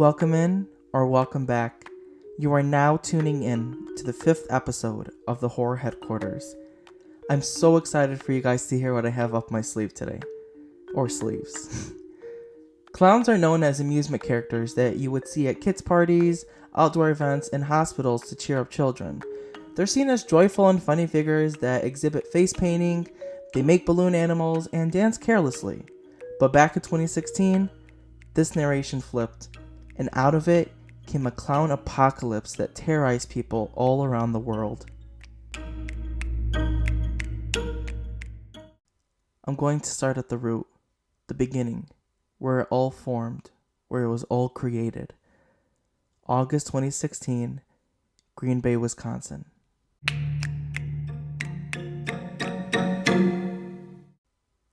Welcome in or welcome back. You are now tuning in to the 5th episode of the Horror Headquarters. I'm so excited for you guys to hear what I have up my sleeve today. Or sleeves. Clowns are known as amusement characters that you would see at kids' parties, outdoor events, and hospitals to cheer up children. They're seen as joyful and funny figures that exhibit face painting, they make balloon animals, and dance carelessly. But back in 2016, this narration flipped, and out of it came a clown apocalypse that terrorized people all around the world. I'm going to start at the root, the beginning, where it all formed, where it was all created. August 2016, Green Bay, Wisconsin.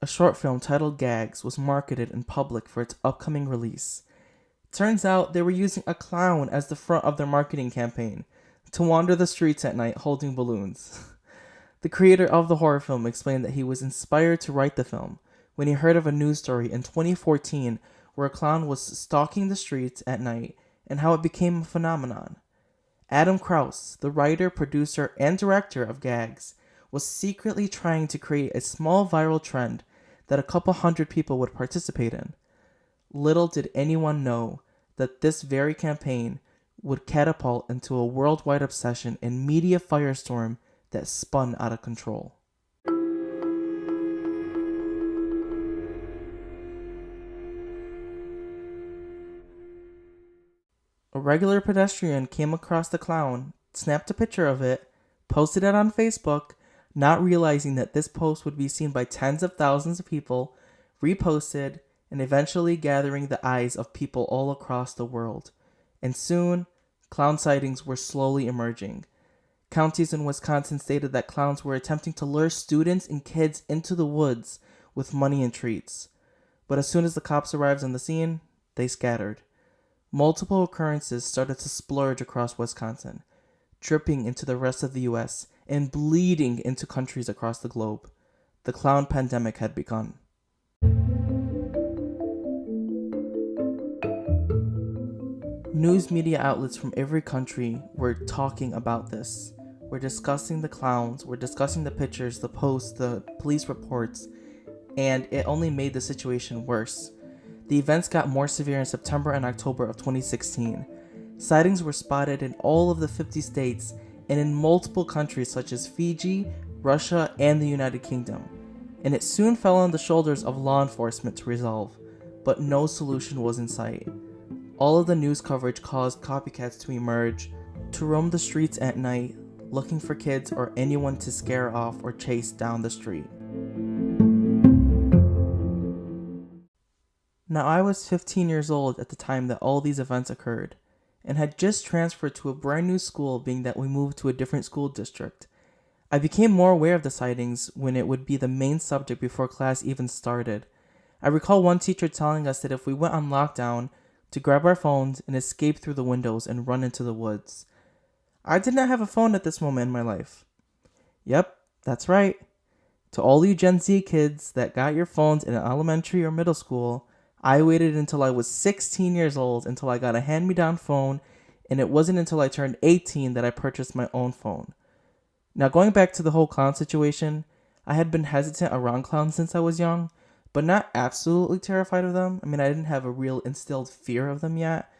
A short film titled Gags was marketed in public for its upcoming release. Turns out they were using a clown as the front of their marketing campaign to wander the streets at night holding balloons. The creator of the horror film explained that he was inspired to write the film when he heard of a news story in 2014 where a clown was stalking the streets at night and how it became a phenomenon. Adam Krause, the writer, producer, and director of Gags, was secretly trying to create a small viral trend that a couple hundred people would participate in. Little did anyone know that this very campaign would catapult into a worldwide obsession and media firestorm that spun out of control. A regular pedestrian came across the clown, snapped a picture of it, posted it on Facebook, not realizing that this post would be seen by tens of thousands of people, reposted, and eventually gathering the eyes of people all across the world. And soon, clown sightings were slowly emerging. Counties in Wisconsin stated that clowns were attempting to lure students and kids into the woods with money and treats. But as soon as the cops arrived on the scene, they scattered. Multiple occurrences started to splurge across Wisconsin, dripping into the rest of the US and bleeding into countries across the globe. The clown pandemic had begun. News media outlets from every country were talking about this. We're discussing the clowns, we're discussing the pictures, the posts, the police reports, and it only made the situation worse. The events got more severe in September and October of 2016. Sightings were spotted in all of the 50 states and in multiple countries such as Fiji, Russia, and the United Kingdom. And it soon fell on the shoulders of law enforcement to resolve, but no solution was in sight. All of the news coverage caused copycats to emerge, to roam the streets at night, looking for kids or anyone to scare off or chase down the street. Now, I was 15 years old at the time that all these events occurred, and had just transferred to a brand new school, being that we moved to a different school district. I became more aware of the sightings when it would be the main subject before class even started. I recall one teacher telling us that if we went on lockdown, to grab our phones and escape through the windows and run into the woods. I did not have a phone at this moment in my life. Yep, that's right. To all you Gen Z kids that got your phones in elementary or middle school, I waited until I was 16 years old until I got a hand-me-down phone, and it wasn't until I turned 18 that I purchased my own phone. Now, going back to the whole clown situation, I had been hesitant around clowns since I was young, but not absolutely terrified of them. I mean, I didn't have a real instilled fear of them yet,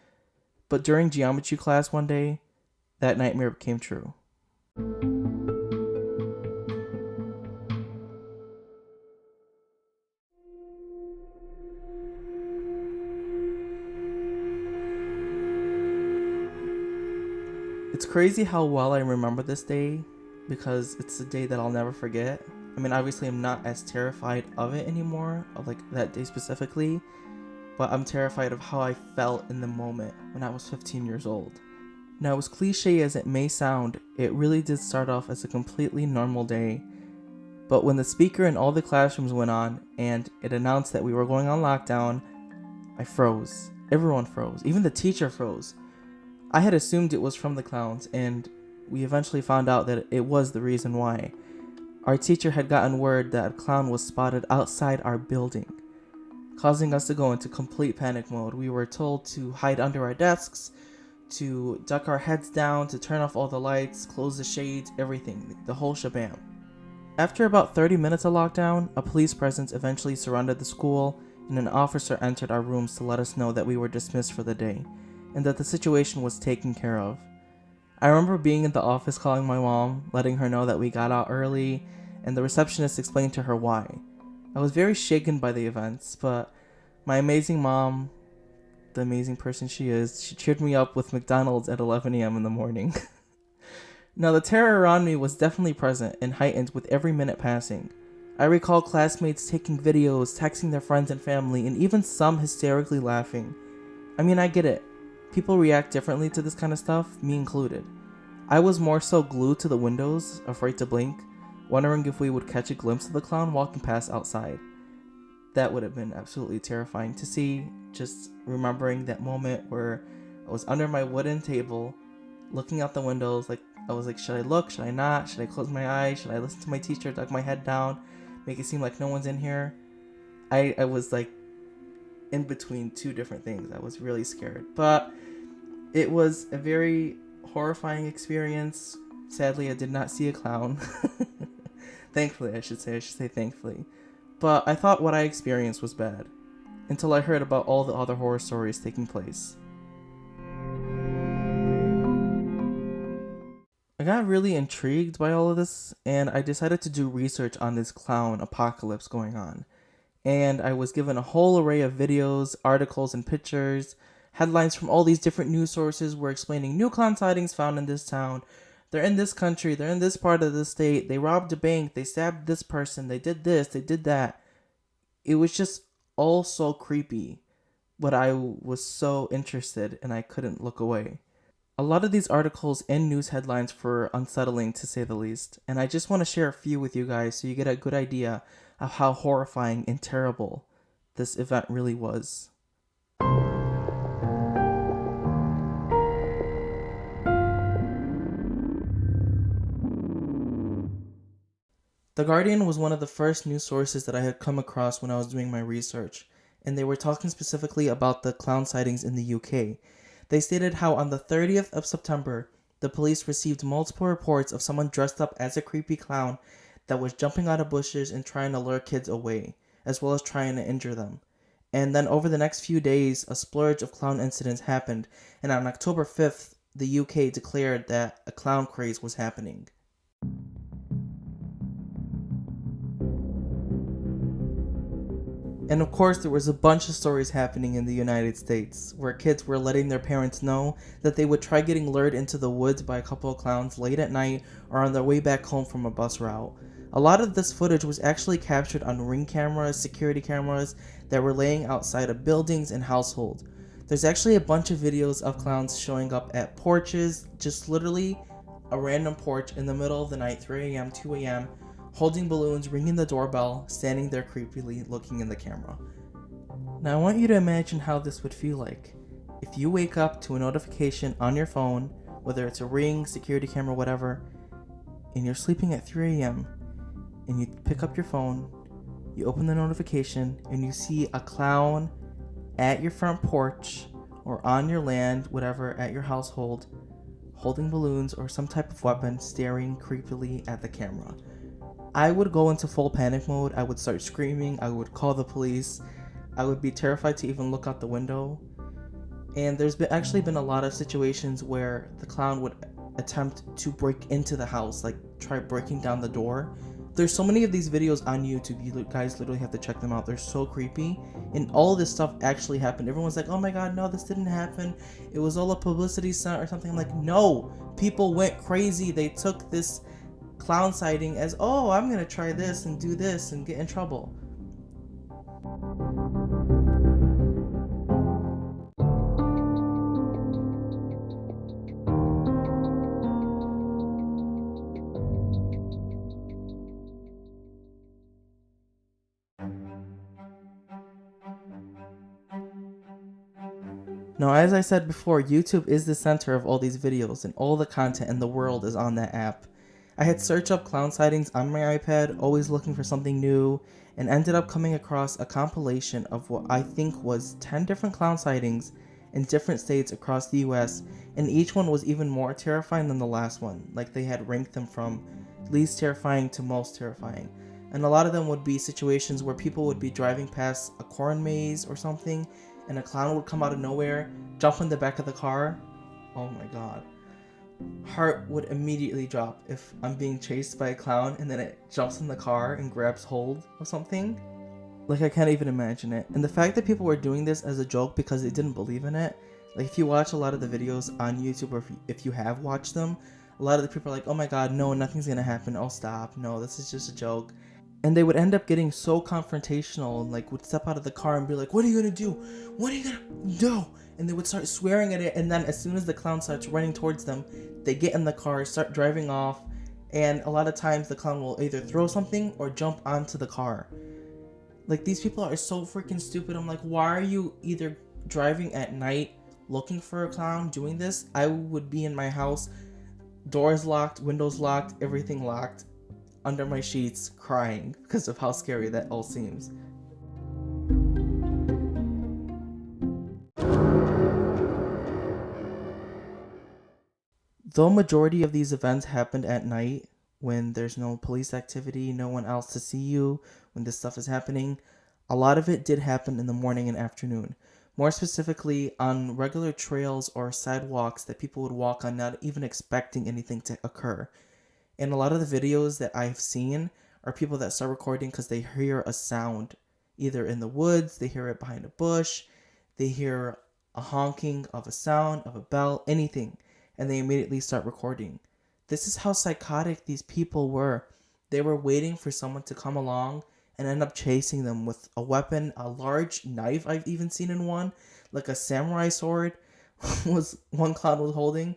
but during geometry class one day, that nightmare became true. It's crazy how well I remember this day, because it's a day that I'll never forget. I mean, obviously I'm not as terrified of it anymore, of like that day specifically, but I'm terrified of how I felt in the moment when I was 15 years old. Now, as cliche as it may sound, it really did start off as a completely normal day, but when the speaker in all the classrooms went on and it announced that we were going on lockdown, I froze. Everyone froze. Even the teacher froze. I had assumed it was from the clowns, and we eventually found out that it was the reason why. Our teacher had gotten word that a clown was spotted outside our building. causing us to go into complete panic mode. We were told to hide under our desks, to duck our heads down, to turn off all the lights, close the shades, everything, the whole shabam. After about 30 minutes of lockdown, a police presence eventually surrounded the school, and an officer entered our rooms to let us know that we were dismissed for the day, and that the situation was taken care of. I remember being in the office calling my mom, letting her know that we got out early, and the receptionist explained to her why. I was very shaken by the events, but my amazing mom, the amazing person she is, she cheered me up with McDonald's at 11 a.m. in the morning. Now, the terror around me was definitely present and heightened with every minute passing. I recall classmates taking videos, texting their friends and family, and even some hysterically laughing. I mean, I get it. People react differently to this kind of stuff, me included. I was more so glued to the windows, afraid to blink, wondering if we would catch a glimpse of the clown walking past outside. That would have been absolutely terrifying to see, just remembering that moment where I was under my wooden table, looking out the windows, like I was like, should I look, should I not, should I close my eyes, should I listen to my teacher, duck my head down, make it seem like no one's in here. I was like in between two different things. I was really scared, but it was a very horrifying experience. Sadly, I did not see a clown. Thankfully, I should say thankfully. But I thought what I experienced was bad, until I heard about all the other horror stories taking place. I got really intrigued by all of this, and I decided to do research on this clown apocalypse going on. And I was given a whole array of videos, articles, and pictures. Headlines from all these different news sources were explaining new clown sightings found in this town. They're in this country, they're in this part of the state, they robbed a bank, they stabbed this person, they did this, they did that. It was just all so creepy, but I was so interested and I couldn't look away. A lot of these articles and news headlines were unsettling, to say the least, and I just want to share a few with you guys so you get a good idea of how horrifying and terrible this event really was. The Guardian was one of the first news sources that I had come across when I was doing my research, and they were talking specifically about the clown sightings in the UK. They stated how on the 30th of September, the police received multiple reports of someone dressed up as a creepy clown that was jumping out of bushes and trying to lure kids away, as well as trying to injure them. And then over the next few days, a splurge of clown incidents happened, and on October 5th, the UK declared that a clown craze was happening. And of course, there was a bunch of stories happening in the United States, where kids were letting their parents know that they would try getting lured into the woods by a couple of clowns late at night or on their way back home from a bus route. A lot of this footage was actually captured on Ring cameras, security cameras that were laying outside of buildings and households. There's actually a bunch of videos of clowns showing up at porches, just literally a random porch in the middle of the night, 3 a.m., 2 a.m., holding balloons, ringing the doorbell, standing there creepily looking in the camera. Now I want you to imagine how this would feel like. If you wake up to a notification on your phone, whether it's a ring, security camera, whatever, and you're sleeping at 3 a.m., and you pick up your phone, you open the notification, and you see a clown at your front porch, or on your land, whatever, at your household, holding balloons or some type of weapon, staring creepily at the camera. I would go into full panic mode. I would start screaming. I would call the police. I would be terrified to even look out the window. And there's actually been a lot of situations where the clown would attempt to break into the house, like try breaking down the door. There's so many of these videos on YouTube. You guys literally have to check them out. They're so creepy. And all of this stuff actually happened. Everyone's like, oh my god, no, this didn't happen. It was all a publicity stunt or something. I'm like, no. People went crazy. They took this clown sighting as, oh, I'm gonna try this and do this and get in trouble. Now, as I said before, YouTube is the center of all these videos, and all the content in the world is on that app. I had searched up clown sightings on my iPad, always looking for something new, and ended up coming across a compilation of what I think was 10 different clown sightings in different states across the US, and each one was even more terrifying than the last one. Like they had ranked them from least terrifying to most terrifying. And a lot of them would be situations where people would be driving past a corn maze or something, and a clown would come out of nowhere, jump in the back of the car. Oh my god. Heart would immediately drop if I'm being chased by a clown and then it jumps in the car and grabs hold of something. Like, I can't even imagine it. And the fact that people were doing this as a joke because they didn't believe in it, like if you watch a lot of the videos on YouTube, or if you have watched them, a lot of the people are like, oh my god, no, nothing's gonna happen, oh stop, no, this is just a joke. And they would end up getting so confrontational and like would step out of the car and be like, what are you gonna do? What are you gonna do? And they would start swearing at it, and then as soon as the clown starts running towards them, they get in the car, start driving off, and a lot of times the clown will either throw something or jump onto the car. Like, these people are so freaking stupid. I'm like, why are you either driving at night looking for a clown doing this? I would be in my house, doors locked, windows locked, everything locked, under my sheets, crying because of how scary that all seems. Though majority of these events happened at night, when there's no police activity, no one else to see you, when this stuff is happening, a lot of it did happen in the morning and afternoon. More specifically, on regular trails or sidewalks that people would walk on, not even expecting anything to occur. And a lot of the videos that I've seen are people that start recording because they hear a sound, either in the woods, they hear it behind a bush, they hear a honking of a sound, of a bell, anything, and they immediately start recording. This is how psychotic these people were. They were waiting for someone to come along and end up chasing them with a weapon, a large knife I've even seen in one, like a samurai sword was one clown was holding.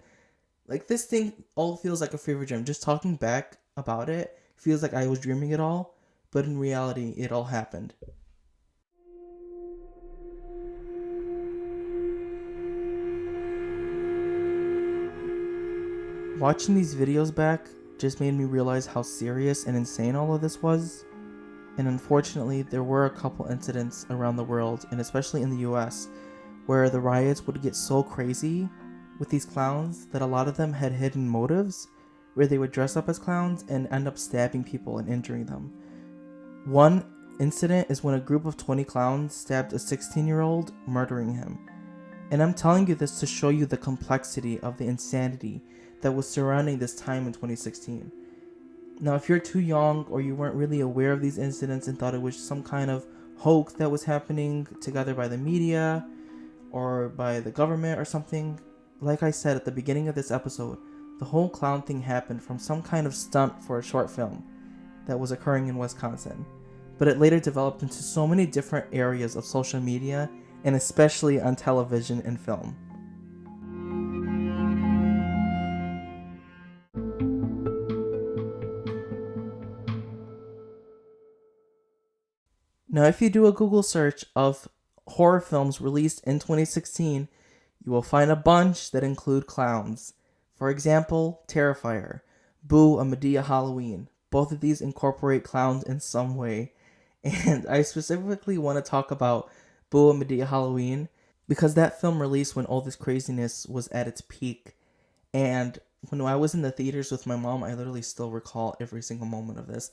Like, this thing all feels like a fever dream. Just talking back about it feels like I was dreaming it all, but in reality it all happened. Watching these videos back just made me realize how serious and insane all of this was. And unfortunately, there were a couple incidents around the world, and especially in the US, where the riots would get so crazy with these clowns that a lot of them had hidden motives, where they would dress up as clowns and end up stabbing people and injuring them. One incident is when a group of 20 clowns stabbed a 16-year-old, murdering him. And I'm telling you this to show you the complexity of the insanity that was surrounding this time in 2016. Now, if you're too young or you weren't really aware of these incidents and thought it was some kind of hoax that was happening together by the media or by the government or something, like I said at the beginning of this episode, the whole clown thing happened from some kind of stunt for a short film that was occurring in Wisconsin. But it later developed into so many different areas of social media, and especially on television and film. Now, if you do a Google search of horror films released in 2016, you will find a bunch that include clowns. For example, Terrifier, Boo! A Madea Halloween. Both of these incorporate clowns in some way. And I specifically want to talk about Boo! A Madea Halloween because that film released when all this craziness was at its peak. And when I was in the theaters with my mom, I literally still recall every single moment of this.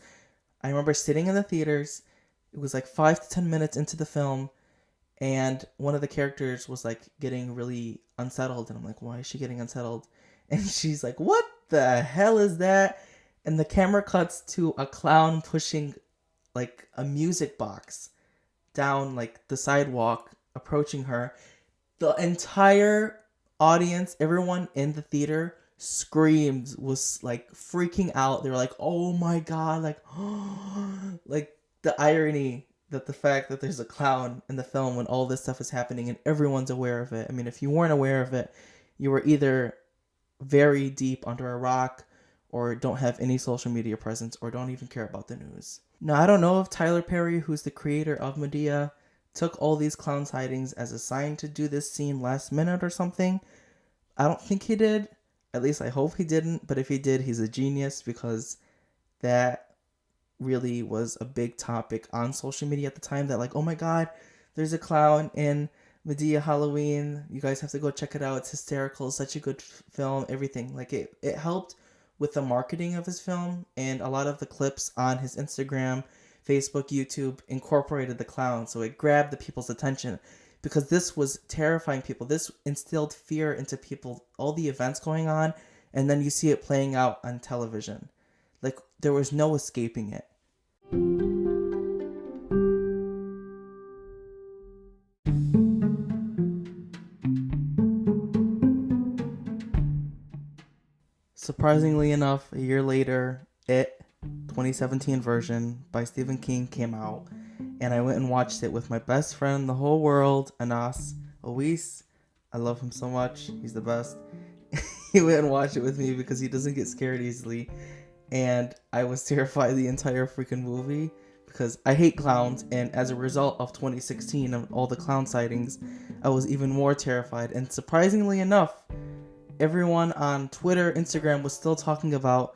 I remember sitting in the theaters. It was like 5 to 10 minutes into the film, and one of the characters was like getting really unsettled, and I'm like, why is she getting unsettled? And she's like, what the hell is that? And the camera cuts to a clown pushing like a music box down like the sidewalk, approaching her. The entire audience, everyone in the theater screamed, was like freaking out. They were like, oh my god, like like the irony that the fact that there's a clown in the film when all this stuff is happening and everyone's aware of it. I mean, if you weren't aware of it, you were either very deep under a rock or don't have any social media presence or don't even care about the news. Now, I don't know if Tyler Perry, who's the creator of Madea, took all these clown sightings as a sign to do this scene last minute or something. I don't think he did. At least I hope he didn't, but if he did, he's a genius, because that really was a big topic on social media at the time, that like, oh my god, there's a clown in Medea Halloween. You guys have to go check it out. It's hysterical. Such a good film. Everything. Like it helped with the marketing of his film, and a lot of the clips on his Instagram, Facebook, YouTube incorporated the clown. So it grabbed the people's attention because this was terrifying people. This instilled fear into people, all the events going on, and then you see it playing out on television. Like there was no escaping it. Surprisingly enough, a year later, It 2017 version by Stephen King came out, and I went and watched it with my best friend in the whole world, Anas Ois. I love him so much. He's the best. He went and watched it with me because he doesn't get scared easily, and I was terrified the entire freaking movie because I hate clowns, and as a result of 2016 and all the clown sightings, I was even more terrified. And surprisingly enough, everyone on Twitter, Instagram was still talking about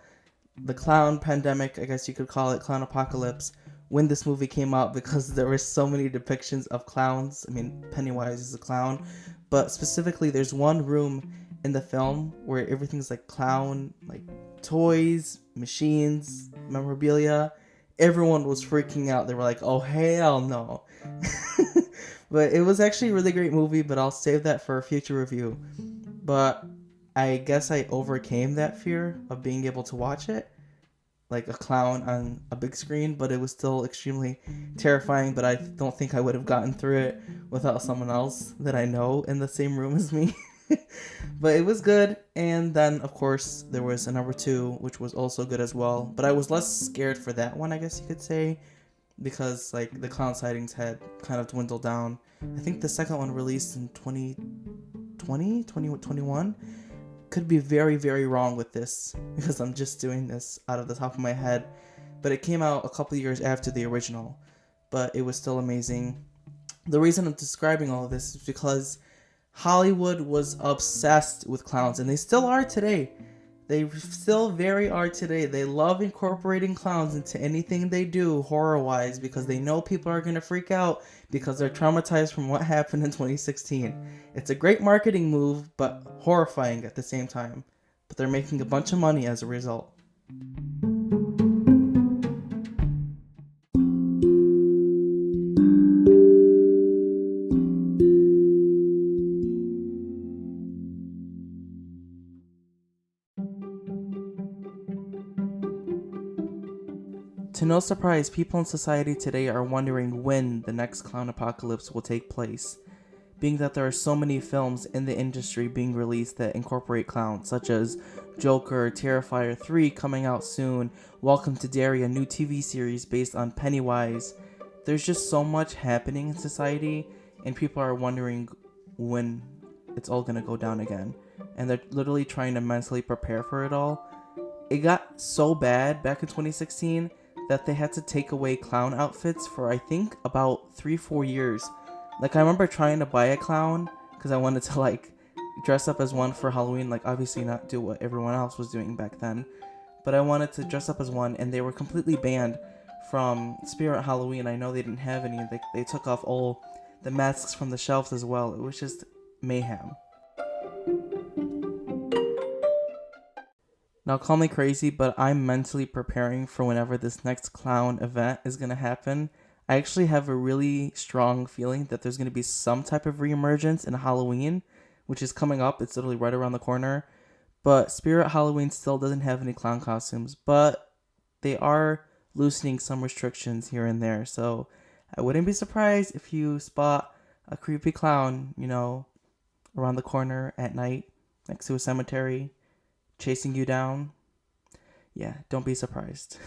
the clown pandemic, I guess you could call it, clown apocalypse, when this movie came out, because there were so many depictions of clowns. I mean, Pennywise is a clown, but specifically there's one room in the film where everything's like clown, like toys, machines, memorabilia. Everyone was freaking out. They were like, oh hell no. But it was actually a really great movie, but I'll save that for a future review. But I guess I overcame that fear of being able to watch it, like a clown on a big screen, but it was still extremely terrifying. But I don't think I would have gotten through it without someone else that I know in the same room as me. But it was good. And then, of course, there was a number 2, which was also good as well. But I was less scared for that one, I guess you could say, because like the clown sightings had kind of dwindled down. I think the second one released in 2021. Could be very, very wrong with this because I'm just doing this out of the top of my head, but it came out a couple years after the original, but it was still amazing. The reason I'm describing all of this is because Hollywood was obsessed with clowns, and they still are today. They still very are today. They love incorporating clowns into anything they do horror-wise because they know people are going to freak out because they're traumatized from what happened in 2016. It's a great marketing move, but horrifying at the same time. But they're making a bunch of money as a result. To no surprise, people in society today are wondering when the next clown apocalypse will take place, being that there are so many films in the industry being released that incorporate clowns, such as Joker, Terrifier 3 coming out soon, Welcome to Derry, a new TV series based on Pennywise. There's just so much happening in society, and people are wondering when it's all gonna go down again, and they're literally trying to mentally prepare for it all. It got so bad back in 2016 that they had to take away clown outfits for I think about 3-4 years. Like I remember trying to buy a clown because I wanted to like dress up as one for Halloween, like obviously not do what everyone else was doing back then, but I wanted to dress up as one, and they were completely banned from Spirit Halloween. I know they didn't have any. They took off all the masks from the shelves as well. It was just mayhem. Now, call me crazy, but I'm mentally preparing for whenever this next clown event is going to happen. I actually have a really strong feeling that there's going to be some type of reemergence in Halloween, which is coming up. It's literally right around the corner. But Spirit Halloween still doesn't have any clown costumes, but they are loosening some restrictions here and there. So I wouldn't be surprised if you spot a creepy clown, around the corner at night next to a cemetery, chasing you down. Yeah, don't be surprised.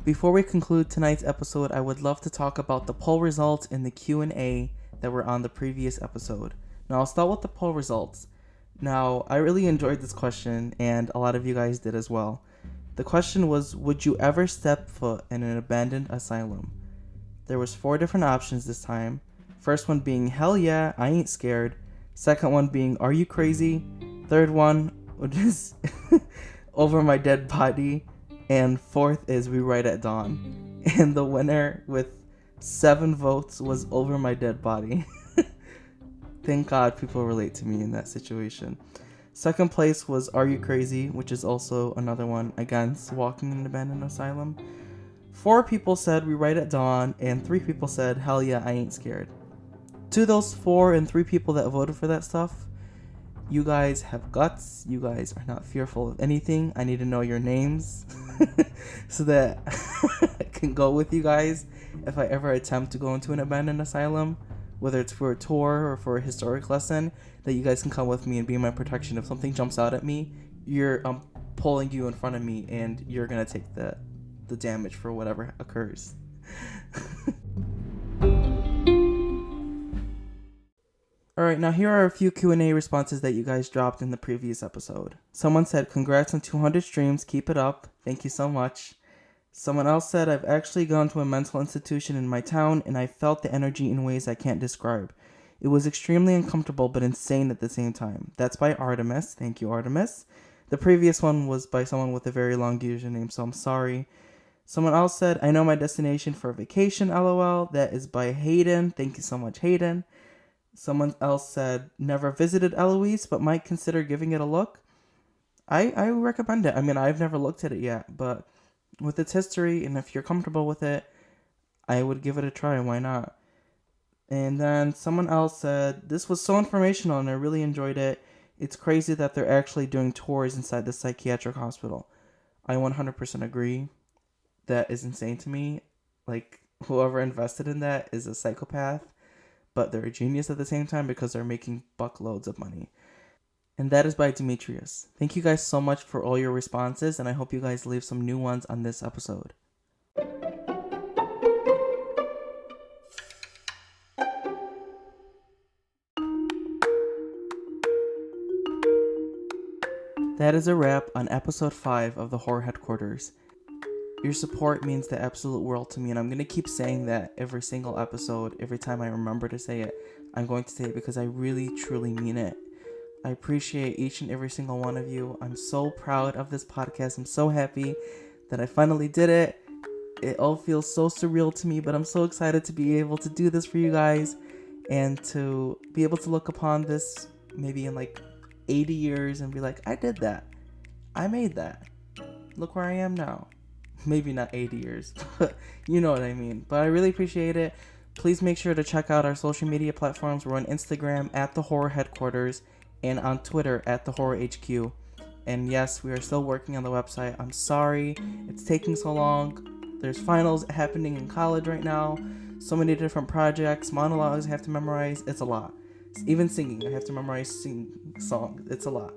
Before we conclude tonight's episode, I would love to talk about the poll results in the Q&A that were on the previous episode. Now, I'll start with the poll results. Now, I really enjoyed this question, and a lot of you guys did as well. The question was, would you ever step foot in an abandoned asylum? There was 4 different options this time. First one being, hell yeah, I ain't scared. Second one being, are you crazy? Third one, which is over my dead body. And fourth is, we write at dawn. And the winner with 7 votes was over my dead body. Thank God people relate to me in that situation. Second place was Are You Crazy, which is also another one against walking in an abandoned asylum. 4 people said We Write at Dawn, and 3 people said Hell yeah, I ain't scared. To those 4 and 3 people that voted for that stuff, you guys have guts. You guys are not fearful of anything. I need to know your names so that I can go with you guys if I ever attempt to go into an abandoned asylum, whether it's for a tour or for a historic lesson, that you guys can come with me and be my protection. If something jumps out at me, I'm pulling you in front of me and you're going to take the damage for whatever occurs. Alright, now here are a few Q&A responses that you guys dropped in the previous episode. Someone said, congrats on 200 streams, keep it up. Thank you so much. Someone else said, I've actually gone to a mental institution in my town and I felt the energy in ways I can't describe. It was extremely uncomfortable but insane at the same time. That's by Artemis. Thank you, Artemis. The previous one was by someone with a very long username, so I'm sorry. Someone else said, I know my destination for vacation, lol. That is by Hayden. Thank you so much, Hayden. Someone else said, never visited Eloise, but might consider giving it a look. I recommend it. I mean, I've never looked at it yet, but with its history, and if you're comfortable with it, I would give it a try. Why not? And then someone else said, this was so informational and I really enjoyed it. It's crazy that they're actually doing tours inside the psychiatric hospital. I 100% agree. That is insane to me. Like, whoever invested in that is a psychopath. But they're a genius at the same time because they're making buckloads of money. And that is by Demetrius. Thank you guys so much for all your responses, and I hope you guys leave some new ones on this episode. That is a wrap on episode 5 of the Horror Headquarters. Your support means the absolute world to me, and I'm going to keep saying that every single episode. Every time I remember to say it, I'm going to say it because I really, truly mean it. I appreciate each and every single one of you. I'm so proud of this podcast. I'm so happy that I finally did it. It all feels so surreal to me, but I'm so excited to be able to do this for you guys and to be able to look upon this maybe in like 80 years and be like, I did that. I made that. Look where I am now. Maybe not 80 years, but you know what I mean. But I really appreciate it. Please make sure to check out our social media platforms. We're on Instagram at The Horror Headquarters and on Twitter at The Horror HQ. And yes, we are still working on the website. I'm sorry it's taking so long. There's finals happening in college right now. So many different projects, monologues I have to memorize. It's a lot. Even singing, I have to memorize songs. It's a lot.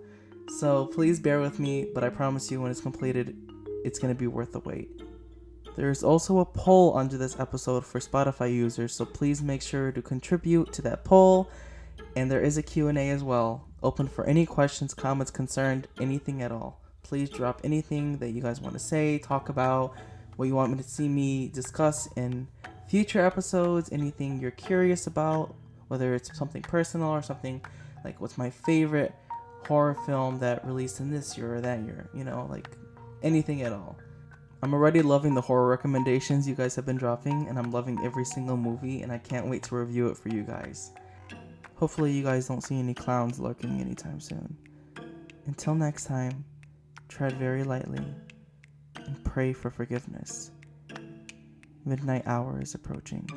So please bear with me, but I promise you when it's completed, it's going to be worth the wait. There's also a poll under this episode for Spotify users, so please make sure to contribute to that poll. And there is a Q&A as well, open for any questions, comments, concerns, anything at all. Please drop anything that you guys want to say, talk about, what you want me to see me discuss in future episodes, anything you're curious about, whether it's something personal or something like what's my favorite horror film that released in this year or that year, you know, like anything at all. I'm already loving the horror recommendations you guys have been dropping, and I'm loving every single movie, and I can't wait to review it for you guys. Hopefully you guys don't see any clowns lurking anytime soon. Until next time, tread very lightly and pray for forgiveness. Midnight hour is approaching.